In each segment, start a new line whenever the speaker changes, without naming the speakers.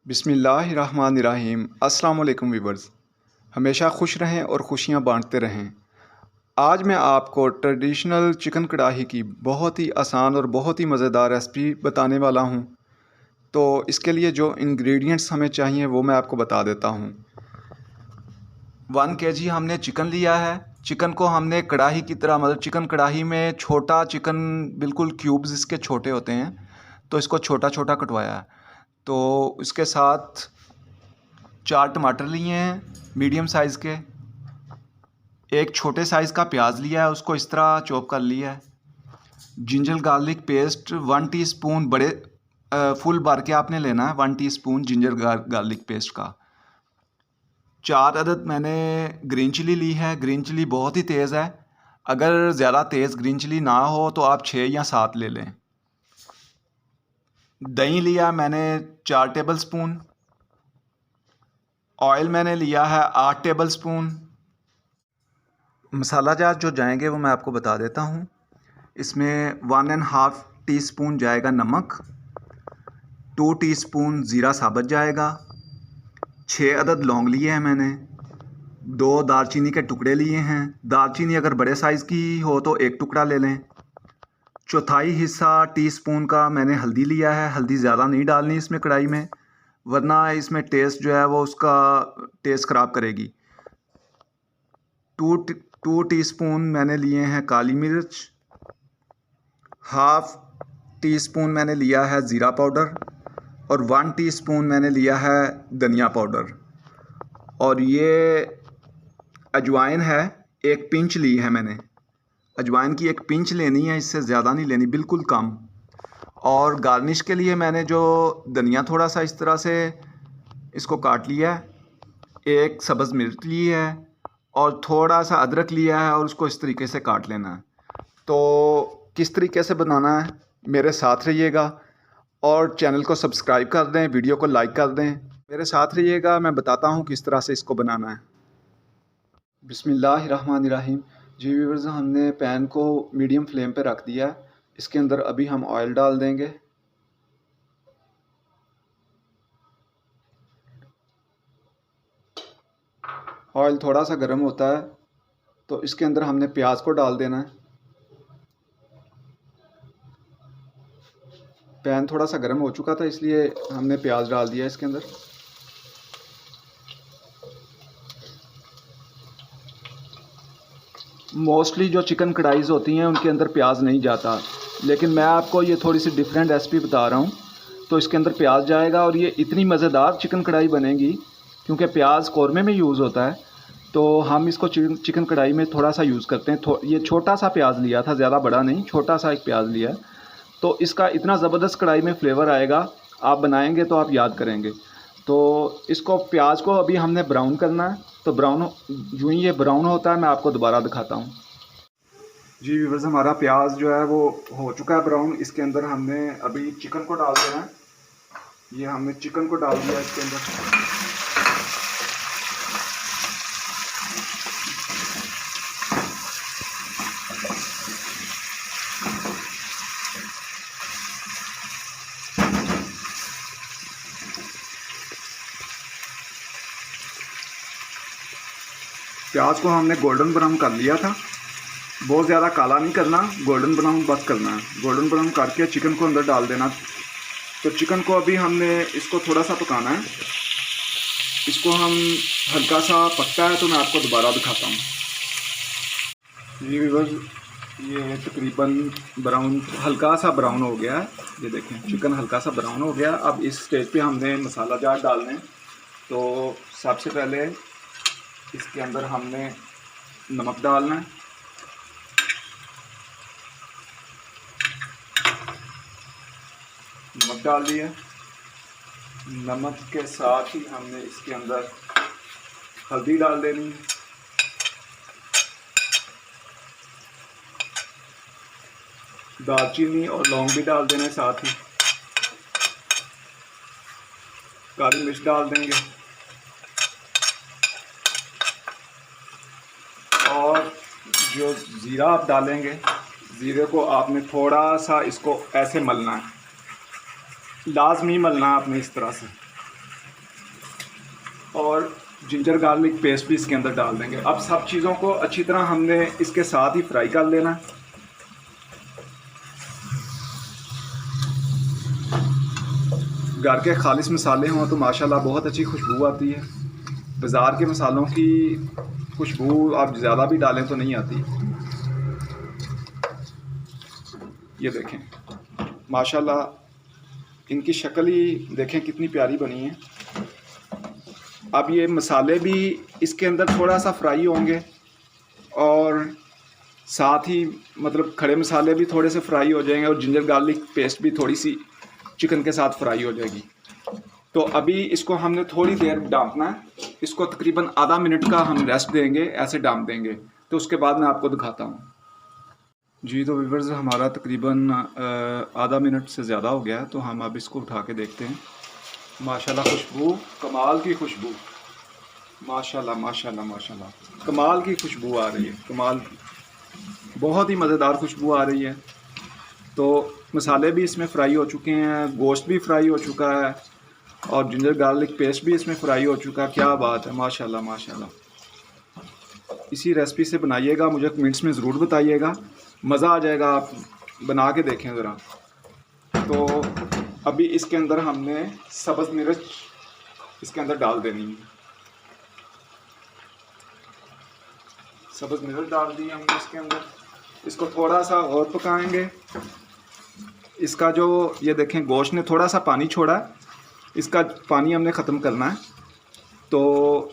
बिस्मिल्लाहिर्रहमानिर्रहीम। अस्सलाम वालेकुम वीवर्स। हमेशा खुश रहें और खुशियाँ बांटते रहें। आज मैं आपको ट्रेडिशनल चिकन कढ़ाई की बहुत ही आसान और बहुत ही मज़ेदार रेसिपी बताने वाला हूँ। तो इसके लिए जो इंग्रेडिएंट्स हमें चाहिए वो मैं आपको बता देता हूँ। 1 केजी हमने चिकन लिया है। चिकन को हमने कढ़ाई की तरह, मतलब चिकन कढ़ाई में छोटा चिकन, बिल्कुल क्यूब्स इसके छोटे होते हैं, तो इसको छोटा छोटा कटवाया है। तो इसके साथ 4 टमाटर लिए हैं मीडियम साइज़ के। एक छोटे साइज़ का प्याज लिया है, उसको इस तरह चॉप कर लिया है। जिंजर गार्लिक पेस्ट 1 टीस्पून, बड़े फुल भर के आपने लेना है। 1 टीस्पून जिंजर गार्लिक पेस्ट का। 4 अदद मैंने ग्रीन चिली ली है। ग्रीन चिली बहुत ही तेज़ है, अगर ज़्यादा तेज़ ग्रीन चिली ना हो तो आप 6 या 7 ले लें। दही लिया मैंने 4 टेबल स्पून। ऑयल मैंने लिया है 8 टेबल स्पून। मसाला जार जो जाएंगे वो मैं आपको बता देता हूँ। इसमें 1.5 टीस्पून जाएगा नमक, 2 टीस्पून ज़ीरा साबुत जाएगा, 6 अदद लौंग लिए हैं मैंने, 2 दालचीनी के टुकड़े लिए हैं। दालचीनी अगर बड़े साइज़ की हो तो 1 टुकड़ा ले लें। चौथाई हिस्सा टीस्पून का मैंने हल्दी लिया है। हल्दी ज़्यादा नहीं डालनी इसमें कढ़ाई में, वरना इसमें टेस्ट जो है वो उसका टेस्ट ख़राब करेगी। 2 टीस्पून मैंने लिए हैं काली मिर्च। हाफ़ टीस्पून मैंने लिया है ज़ीरा पाउडर और 1 टीस्पून मैंने लिया है धनिया पाउडर। और ये अजवाइन है, 1 पिंच ली है मैंने। अजवाइन की 1 पिंच लेनी है, इससे ज़्यादा नहीं लेनी, बिल्कुल कम। और गार्निश के लिए मैंने जो धनिया थोड़ा सा इस तरह से इसको काट लिया है, 1 सब्ज़ मिर्च ली है और थोड़ा सा अदरक लिया है और उसको इस तरीके से काट लेना है। तो किस तरीके से बनाना है मेरे साथ रहिएगा और चैनल को सब्सक्राइब कर दें, वीडियो को लाइक कर दें। मेरे साथ रहिएगा, मैं बताता हूँ किस तरह से इसको बनाना है। बिस्मिल्लाहिर्रहमानिर्रहीम। जी व्यूअर्स, हमने पैन को मीडियम फ्लेम पे रख दिया है। इसके अंदर अभी हम ऑयल डाल देंगे। ऑयल थोड़ा सा गर्म होता है तो इसके अंदर हमने प्याज को डाल देना है। पैन थोड़ा सा गर्म हो चुका था, इसलिए हमने प्याज डाल दिया इसके अंदर। मोस्टली जो चिकन कढ़ाईज़ होती हैं उनके अंदर प्याज नहीं जाता, लेकिन मैं आपको ये थोड़ी सी डिफरेंट रेसिपी बता रहा हूँ, तो इसके अंदर प्याज जाएगा और ये इतनी मज़ेदार चिकन कढ़ाई बनेगी क्योंकि प्याज कौरमे में यूज़ होता है। तो हम इसको चिकन कढ़ाई में थोड़ा सा यूज़ करते हैं। ये छोटा सा प्याज लिया था, ज़्यादा बड़ा नहीं, छोटा सा एक प्याज लिया है। तो इसका इतना ज़बरदस्त कढ़ाई में फ्लेवर आएगा, आप बनाएंगे तो आप याद करेंगे। तो इसको प्याज को अभी हमने ब्राउन करना है। तो ब्राउन, यूँ ही ये ब्राउन होता है, मैं आपको दोबारा दिखाता हूँ। जी व्यूअर्स, हमारा प्याज जो है वो हो चुका है ब्राउन। इसके अंदर हमने अभी चिकन को डाल देना है। ये हमने चिकन को डाल दिया इसके अंदर। प्याज को हमने गोल्डन ब्राउन कर लिया था, बहुत ज़्यादा काला नहीं करना, गोल्डन ब्राउन बस करना है। गोल्डन ब्राउन करके चिकन को अंदर डाल देना। तो चिकन को अभी हमने इसको थोड़ा सा पकाना है। इसको हम हल्का सा पकता है तो मैं आपको दोबारा दिखाता हूँ। ये व्यूअर्स, ये तकरीबन ब्राउन, हल्का सा ब्राउन हो गया है। ये देखें, चिकन हल्का सा ब्राउन हो गया। अब इस स्टेज पे हमने मसाला जार डालने हैं। तो सबसे पहले इसके अंदर हमने नमक डालना है। नमक डाल दिया। नमक के साथ ही हमने इसके अंदर हल्दी डाल देनी है। दालचीनी और लौंग भी डाल देने साथ ही। काली मिर्च डाल देंगे और जो ज़ीरा आप डालेंगे, ज़ीरे को आपने थोड़ा सा इसको ऐसे मलना है, लाजमी मलना है आपने इस तरह से। और जिंजर गार्लिक पेस्ट भी इसके अंदर डाल देंगे। अब सब चीज़ों को अच्छी तरह हमने इसके साथ ही फ्राई कर लेना। घर के खालिस मसाले हों तो माशाल्लाह बहुत अच्छी खुशबू आती है। बाज़ार के मसालों की खुशबू आप ज़्यादा भी डालें तो नहीं आती। ये देखें माशाल्लाह इनकी शक्ल ही देखें कितनी प्यारी बनी है। अब ये मसाले भी इसके अंदर थोड़ा सा फ्राई होंगे और साथ ही मतलब खड़े मसाले भी थोड़े से फ्राई हो जाएंगे और जिंजर गार्लिक पेस्ट भी थोड़ी सी चिकन के साथ फ्राई हो जाएगी। तो अभी इसको हमने थोड़ी देर डांपना है। इसको तकरीबन आधा मिनट का हम रेस्ट देंगे, ऐसे डांप देंगे। तो उसके बाद मैं आपको दिखाता हूँ। जी तो व्यूअर्स हमारा तकरीबन आधा मिनट से ज़्यादा हो गया है। तो हम अब इसको उठा के देखते हैं। माशाल्लाह खुशबू कमाल की खुशबू, माशाल्लाह माशाल्लाह माशाल्लाह कमाल की खुशबू आ रही है, कमाल की, बहुत ही मज़ेदार खुशबू आ रही है। तो मसाले भी इसमें फ्राई हो चुके हैं, गोश्त भी फ्राई हो चुका है और जिंजर गार्लिक पेस्ट भी इसमें फ्राई हो चुका है। क्या बात है, माशाल्लाह माशाल्लाह। इसी रेसिपी से बनाइएगा, मुझे कमेंट्स में ज़रूर बताइएगा, मज़ा आ जाएगा। आप बना के देखें ज़रा। तो अभी इसके अंदर हमने सब्ज़ मिर्च इसके अंदर डाल देनी है। सब्ज़ मिर्च डाल दी हमने इसके अंदर। इसको थोड़ा सा और पकाएंगे। इसका जो ये देखें गोश्त ने थोड़ा सा पानी छोड़ा है, इसका पानी हमने ख़त्म करना है। तो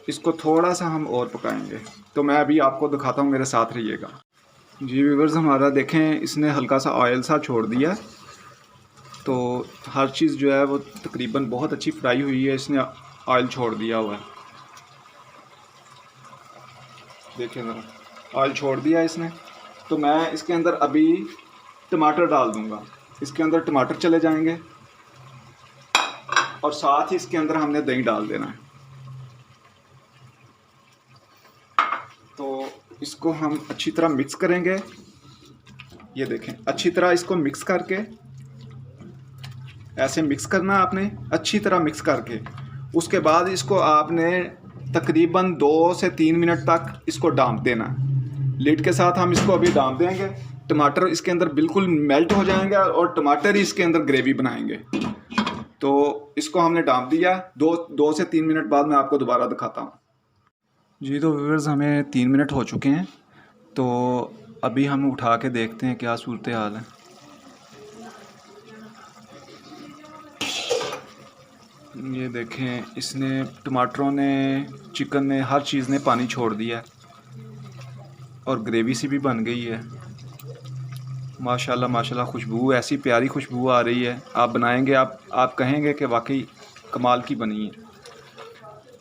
इसको थोड़ा सा हम और पकाएंगे। तो मैं अभी आपको दिखाता हूँ, मेरे साथ रहिएगा। जी व्यूअर्स हमारा देखें इसने हल्का सा ऑयल सा छोड़ दिया। तो हर चीज़ जो है वो तकरीबन बहुत अच्छी फ्राई हुई है, इसने ऑयल छोड़ दिया हुआ है। देखें ज़रा, ऑयल छोड़ दिया इसने। तो मैं इसके अंदर अभी टमाटर डाल दूँगा। इसके अंदर टमाटर चले जाएंगे और साथ ही इसके अंदर हमने दही डाल देना है। तो इसको हम अच्छी तरह मिक्स करेंगे। ये देखें अच्छी तरह इसको मिक्स करके, ऐसे मिक्स करना आपने अच्छी तरह मिक्स करके। उसके बाद इसको आपने तकरीबन 2 से 3 मिनट तक इसको डांप देना। लिड के साथ हम इसको अभी डांप देंगे। टमाटर इसके अंदर बिल्कुल मेल्ट हो जाएंगे और टमाटर ही इसके अंदर ग्रेवी बनाएंगे। तो इसको हमने डांप दिया। 2 से 3 मिनट बाद मैं आपको दोबारा दिखाता हूँ। जी तो व्यूअर्स हमें 3 मिनट हो चुके हैं। तो अभी हम उठा के देखते हैं क्या सूरत हाल है। ये देखें इसने टमाटरों ने, चिकन ने, हर चीज़ ने पानी छोड़ दिया है और ग्रेवी सी भी बन गई है। माशाल्लाह माशाल्लाह खुशबू, ऐसी प्यारी खुशबू आ रही है। आप बनाएंगे आप कहेंगे कि वाकई कमाल की बनी है।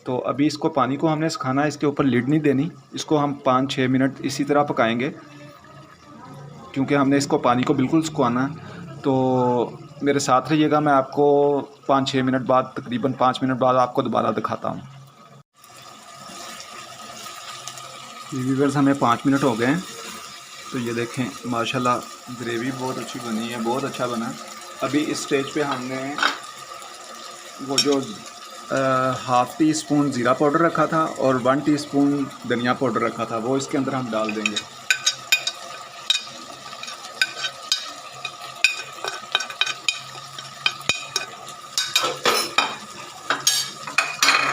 तो अभी इसको पानी को हमने सुखाना है, इसके ऊपर लिड नहीं देनी। इसको हम 5-6 मिनट इसी तरह पकाएंगे क्योंकि हमने इसको पानी को बिल्कुल सुखाना है। तो मेरे साथ रहिएगा, मैं आपको 5-6 मिनट बाद, तकरीबन 5 मिनट बाद आपको दोबारा दिखाता हूँ। व्यूअर्स हमें 5 मिनट हो गए हैं। तो ये देखें माशाल्लाह ग्रेवी बहुत अच्छी बनी है, बहुत अच्छा बना। अभी इस स्टेज पे हमने वो जो हाफ़ टी स्पून ज़ीरा पाउडर रखा था और 1 टीस्पून धनिया पाउडर रखा था, वो इसके अंदर हम डाल देंगे।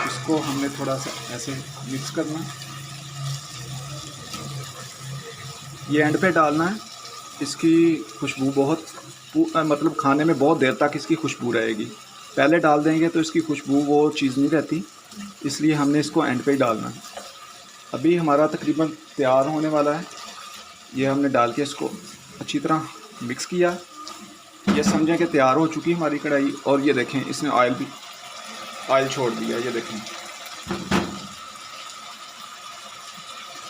इसको हमने थोड़ा सा ऐसे मिक्स करना, ये एंड पे डालना है। इसकी खुशबू बहुत मतलब खाने में बहुत देर तक इसकी खुशबू रहेगी। पहले डाल देंगे तो इसकी खुशबू वो चीज़ नहीं रहती, इसलिए हमने इसको एंड पे ही डालना है। अभी हमारा तकरीबन तैयार होने वाला है। ये हमने डाल के इसको अच्छी तरह मिक्स किया। ये समझें कि तैयार हो चुकी है हमारी कढ़ाई। और ये देखें इसने ऑयल छोड़ दिया। ये देखें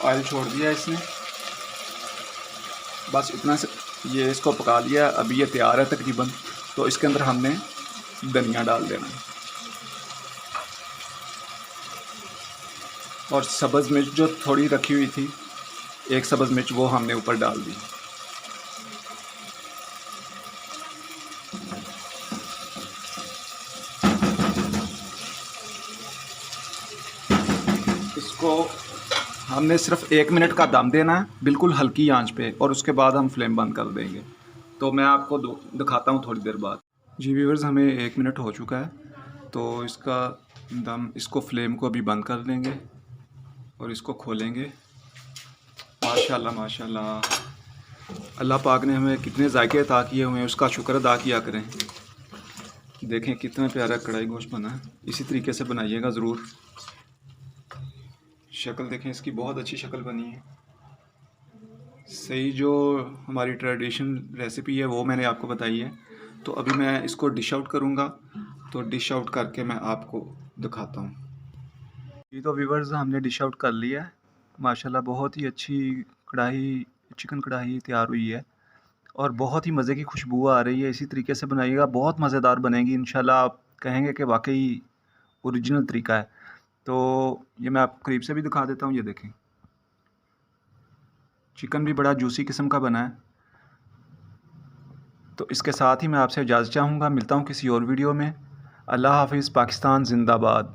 ऑयल छोड़ दिया इसने। बस इतना से ये इसको पका लिया। अभी ये तैयार है तकरीबन। तो इसके अंदर हमने धनिया डाल देना और सब्ज़ मिर्च जो थोड़ी रखी हुई थी, 1 सब्ज़ मिर्च, वो हमने ऊपर डाल दी। इसको हमने सिर्फ 1 मिनट का दम देना है, बिल्कुल हल्की आंच पे, और उसके बाद हम फ्लेम बंद कर देंगे। तो मैं आपको दिखाता हूँ थोड़ी देर बाद। जी व्यूअर्स, हमें 1 मिनट हो चुका है, तो इसका दम, इसको फ्लेम को अभी बंद कर देंगे और इसको खोलेंगे। माशाल्लाह माशाल्लाह, अल्लाह पाक ने हमें कितने जायके अता किए हुए हैं, उसका शुक्र अदा किया करें। देखें कितना प्यारा कढ़ाई गोश्त बना है। इसी तरीके से बनाइएगा ज़रूर। शक्ल देखें इसकी, बहुत अच्छी शक्ल बनी है। सही जो हमारी ट्रेडिशन रेसिपी है वो मैंने आपको बताई है। तो अभी मैं इसको डिश आउट करूँगा, तो डिश आउट करके मैं आपको दिखाता हूँ। ये तो व्यूअर्स हमने डिश आउट कर लिया है। माशाल्लाह बहुत ही अच्छी कढ़ाई, चिकन कढ़ाई तैयार हुई है और बहुत ही मज़े की खुशबू आ रही है। इसी तरीके से बनाइएगा, बहुत मज़ेदार बनेगी इंशाल्लाह। आप कहेंगे कि वाकई ओरिजिनल तरीका है। तो ये मैं आपको करीब से भी दिखा देता हूँ। ये देखें, चिकन भी बड़ा जूसी किस्म का बना है। तो इसके साथ ही मैं आपसे इजाज़त चाहूँगा। मिलता हूँ किसी और वीडियो में। अल्लाह हाफ़िज़। पाकिस्तान ज़िंदाबाद।